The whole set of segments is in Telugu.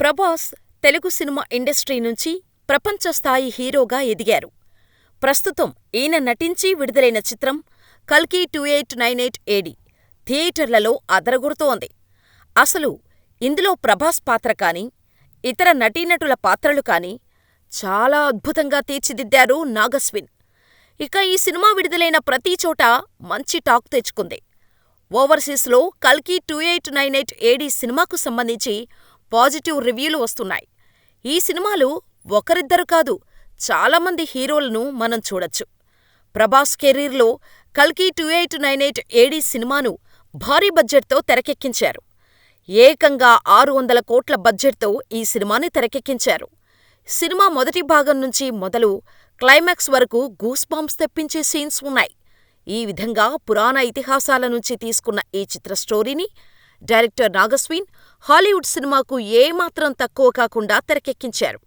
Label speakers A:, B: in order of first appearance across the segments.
A: ప్రభాస్ తెలుగు సినిమా ఇండస్ట్రీ నుంచి ప్రపంచ స్థాయి హీరోగా ఎదిగారు. ప్రస్తుతం ఈయన నటించి విడుదలైన చిత్రం 'కల్కి 2898 AD' థియేటర్లలో అదరగొడుతోంది. అసలు ఇందులో ప్రభాస్ పాత్ర కానీ, ఇతర నటీనటుల పాత్రలు కానీ చాలా అద్భుతంగా తీర్చిదిద్దారు నాగస్విన్. ఇక ఈ సినిమా విడుదలైన ప్రతి చోటా మంచి టాక్ తెచ్చుకుంది. ఓవర్సీస్లో 'కల్కి 2898 AD' సినిమాకు సంబంధించి పాజిటివ్ రివ్యూలు వస్తున్నాయి. ఈ సినిమాలో ఒకరిద్దరు కాదు, చాలామంది హీరోలను మనం చూడొచ్చు. ప్రభాస్ కెరీర్లో 'కల్కి 2898 AD' సినిమాను భారీ బడ్జెట్తో తెరకెక్కించారు. ఏకంగా 600 కోట్ల బడ్జెట్తో ఈ సినిమాని తెరకెక్కించారు. సినిమా మొదటి భాగం నుంచి మొదలు క్లైమాక్స్ వరకు గూస్ బంప్స్ తెప్పించే సీన్స్ ఉన్నాయి. ఈ విధంగా పురాణ ఇతిహాసాల నుంచి తీసుకున్న ఈ చిత్ర స్టోరీని డైరెక్టర్ నాగస్విన్ హాలీవుడ్ సినిమాకు ఏమాత్రం తక్కువ కాకుండా తెరకెక్కించారు.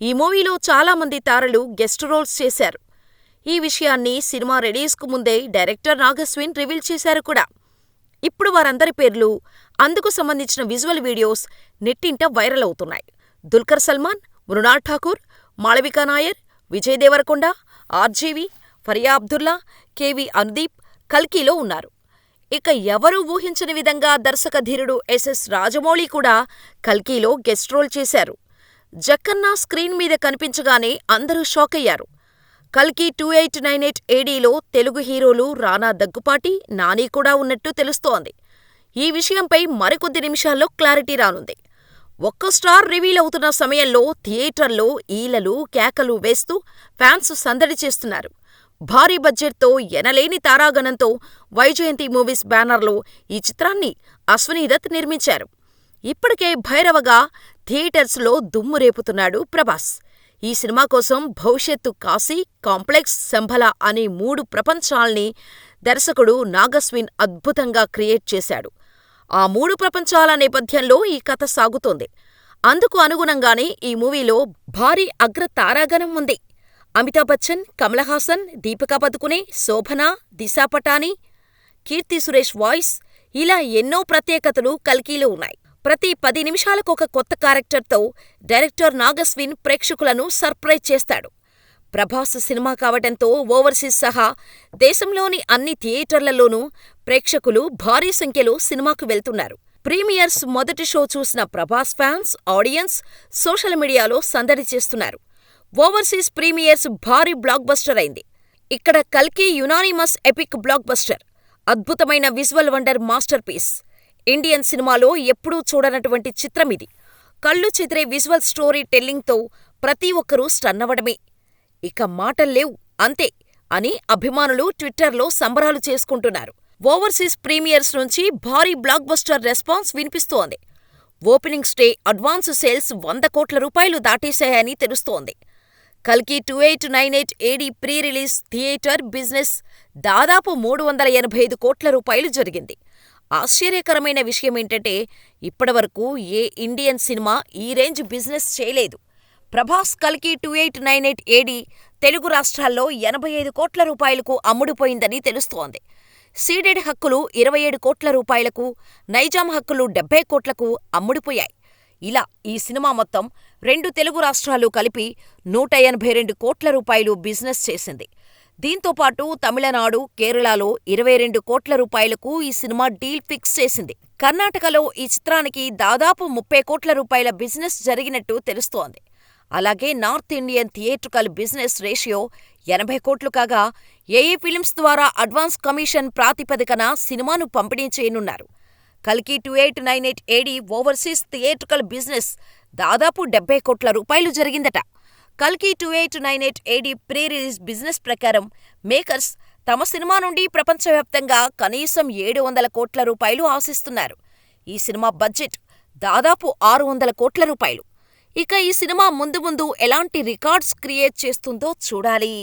A: ఈ మూవీలో చాలామంది తారలు గెస్ట్ రోల్స్ చేశారు. ఈ విషయాన్ని సినిమా రిలీజ్కు ముందే డైరెక్టర్ నాగస్విన్ రివీల్ చేశారు కూడా. ఇప్పుడు వారందరి పేర్లు, అందుకు సంబంధించిన విజువల్ వీడియోస్ నెట్టింట వైరల్ అవుతున్నాయి. దుల్కర్ సల్మాన్, మృణాల్ ఠాకూర్, మాళవికా నాయర్, విజయ్ దేవరకొండ, ఆర్జీవి, ఫరియా అబ్దుల్లా, కెవి అనుదీప్ కల్కిలో ఉన్నారు. ఇక ఎవరూ ఊహించని విధంగా దర్శకధీరుడు ఎస్ఎస్ రాజమౌళి కూడా కల్కిలో గెస్ట్ రోల్ చేశారు. జక్కన్న స్క్రీన్ మీద కనిపించగానే అందరూ షాకయ్యారు. కల్కి 2898 ADలో తెలుగు హీరోలు రానా దగ్గుపాటి, నాని కూడా ఉన్నట్టు తెలుస్తోంది. ఈ విషయంపై మరికొద్ది నిమిషాల్లో క్లారిటీ రానుంది. ఒక్క స్టార్ రివీల్ అవుతున్న సమయంలో థియేటర్లో ఈలలు, కేకలు వేస్తూ ఫ్యాన్స్ సందడి చేస్తున్నారు. భారీ బడ్జెట్తో ఎనలేని తారాగణంతో వైజయంతి మూవీస్ బ్యానర్లో ఈ చిత్రాన్ని అశ్వనీదత్ నిర్మించారు. ఇప్పటికే భైరవగా థియేటర్స్లో దుమ్ము రేపుతున్నాడు ప్రభాస్. ఈ సినిమా కోసం భవిష్యత్తు కాశీ, కాంప్లెక్స్, శంభల అనే 3 ప్రపంచాల్ని దర్శకుడు నాగస్విన్ అద్భుతంగా క్రియేట్ చేశాడు. ఆ 3 ప్రపంచాల నేపథ్యంలో ఈ కథ సాగుతోంది. అందుకు అనుగుణంగానే ఈ మూవీలో భారీ అగ్ర తారాగణం ఉంది. అమితాబ్ బచ్చన్, కమల్ హాసన్, దీపికా పదుకునే, శోభన, దిశా పటానీ, కీర్తి సురేష్ వాయిస్, ఇలా ఎన్నో ప్రత్యేకతలు కల్కిలో ఉన్నాయి. ప్రతి 10 నిమిషాలకొక కొత్త క్యారెక్టర్తో డైరెక్టర్ నాగస్విన్ ప్రేక్షకులను సర్ప్రైజ్ చేస్తాడు. ప్రభాస్ సినిమా కావటంతో ఓవర్సీస్ సహా దేశంలోని అన్ని థియేటర్లలోనూ ప్రేక్షకులు భారీ సంఖ్యలో సినిమాకు వెళ్తున్నారు. ప్రీమియర్స్ మొదటి షో చూసిన ప్రభాస్ ఫ్యాన్స్, ఆడియన్స్ సోషల్ మీడియాలో సందడి చేస్తున్నారు. ఓవర్సీస్ ప్రీమియర్స్ భారీ బ్లాక్ బస్టర్ అయింది. ఇక్కడ కల్కి యునానిమస్ ఎపిక్ బ్లాక్ బస్టర్. అద్భుతమైన visual wonder masterpiece. Indian సినిమాలో ఎప్పుడూ చూడనటువంటి చిత్రమిది. కళ్ళు చెదిరే విజువల్ స్టోరీ టెల్లింగ్తో ప్రతి ఒక్కరూ స్టన్నవడమే. ఇక మాటల్లేవు, అంతే అని అభిమానులు ట్విట్టర్లో సంబరాలు చేసుకుంటున్నారు. ఓవర్సీస్ ప్రీమియర్స్ నుంచి భారీ బ్లాక్ బస్టర్ రెస్పాన్స్ వినిపిస్తోంది. ఓపెనింగ్స్ డే అడ్వాన్స్ సేల్స్ 100 కోట్ల రూపాయలు దాటేశాయని తెలుస్తోంది. కల్కి 2898 AD pre release theatre business దాదాపు 385 కోట్ల రూపాయలు జరిగింది. ఆశ్చర్యకరమైన విషయమేంటంటే ఇప్పటివరకు ఏ ఇండియన్ సినిమా ఈ రేంజ్ బిజినెస్ చేయలేదు. ప్రభాస్ కల్కి 2898 AD తెలుగు రాష్ట్రాల్లో 85 కోట్ల రూపాయలకు అమ్ముడుపోయిందని తెలుస్తోంది. సీడెడ్ హక్కులు 27 కోట్ల రూపాయలకు, నైజాం హక్కులు 70 కోట్లకు అమ్ముడుపోయాయి. ఇలా ఈ సినిమా మొత్తం 2 తెలుగు రాష్ట్రాలు కలిపి 182 కోట్ల రూపాయలు బిజినెస్ చేసింది. దీంతోపాటు తమిళనాడు, కేరళలో 22 కోట్ల రూపాయలకు ఈ సినిమా డీల్ ఫిక్స్ చేసింది. కర్ణాటకలో ఈ చిత్రానికి దాదాపు 30 కోట్ల రూపాయల బిజినెస్ జరిగినట్టు తెలుస్తోంది. అలాగే north Indian theatrical business ratio 80 కోట్లు కాగా ఏఏ ఫిలిమ్స్ ద్వారా అడ్వాన్స్ కమిషన్ ప్రాతిపదికన సినిమాను పంపిణీ చేయనున్నారు. కల్కి 2898 AD ఓవర్సీస్ థియేట్రికల్ బిజినెస్ దాదాపు 70 కోట్ల రూపాయలు జరిగిందట. కల్కి 2898 AD ప్రీ రిలీజ్ బిజినెస్ ప్రకారం మేకర్స్ తమ సినిమా నుండి ప్రపంచవ్యాప్తంగా కనీసం 700 కోట్ల రూపాయలు ఆశిస్తున్నారు. ఈ సినిమా బడ్జెట్ దాదాపు 600 కోట్ల రూపాయలు. ఇక ఈ సినిమా ముందు ముందు ఎలాంటి రికార్డ్స్ క్రియేట్ చేస్తుందో చూడాలి.